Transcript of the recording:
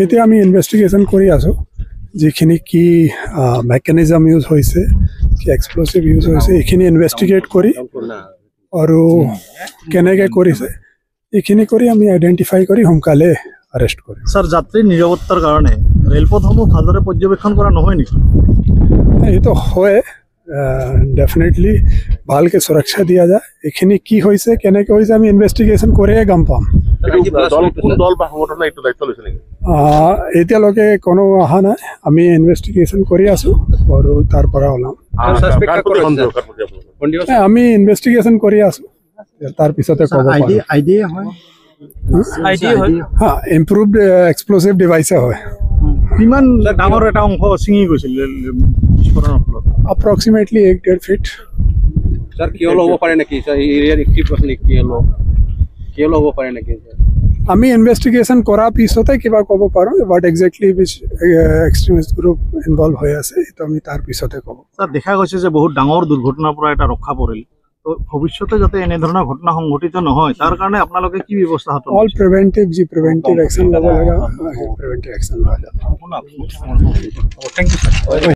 এতিয়া আমি ইনভেষ্টিগেশ্যন কৰি আছোঁ যিখিনি কি মেকানিজম ইউজ হৈছে কি এক্সপ্ল'চিভ ইউজ হৈছে এইখিনি ইনভেষ্টিগেট কৰি আৰু কেনেকৈ কৰিছে এইখিনি কৰি আমি আইডেণ্টিফাই কৰি সোনকালে আৰেষ্ট কৰিম। স্যাৰ, যাত্ৰীৰ নিৰাপত্তাৰ কাৰণে ৰেলপথসমূহ ভালদৰে পৰ্যবেক্ষণ কৰা নহয় নেকি? এইটো হয়, ডেফিনেটলি ভালকৈ সুৰক্ষা দিয়া যায়। এইখিনি কি হৈছে কেনেকৈ হৈছে আমি ইনভেষ্টিগেশ্যন কৰিয়ে গম পাম। এতিয়ালৈকে কোনো অহা নাই, আমি ইনভেষ্টিগেশ্যন কৰি আছোঁ আৰু তাৰ পৰা ওলাম। আমি ইনভেষ্টিগেশ্যন কৰি আছোঁ, তাৰপিছতে ক'ব পাৰিম। ইম্প্ৰুভড এক্সপ্ল'চিভ ডিভাইচে হয়। কিমান ডাঙৰ এটা অংশ ছিঙি গৈছিল বিস্ফোৰণৰ ফলত? Approximately 1.5 feet। স্যাৰ কি হলো হ'ব পাৰে নেকি? স্যাৰ এই এৰিয়াৰ এক্টিভ কি হলো হ'ব পাৰে নেকি? আমি ইনভেষ্টিগেশ্যন কৰাৰ পিছতে কিবা ক'ব পাৰোঁ, but exactly which extremist group involve হৈ আছে সেইটো আমি তাৰ পিছতে ক'ব। স্যাৰ, দেখা গৈছে যে বহুত ডাঙৰ দুৰ্ঘটনাৰ পৰা এটা ৰক্ষা পৰিল, তো ভৱিষ্যতে যাতে এনেধৰণৰ ঘটনা সংঘটিত নহয় তাৰ কাৰণে আপোনালোকে কি ব্যৱস্থা হাতত অল প্ৰিভেণ্টিভ যি প্ৰিভেণ্টিভ একশ্যন ল'ব লগা প্ৰিভেণ্টিভ একশ্যন লোৱা যাব। Thank you sir.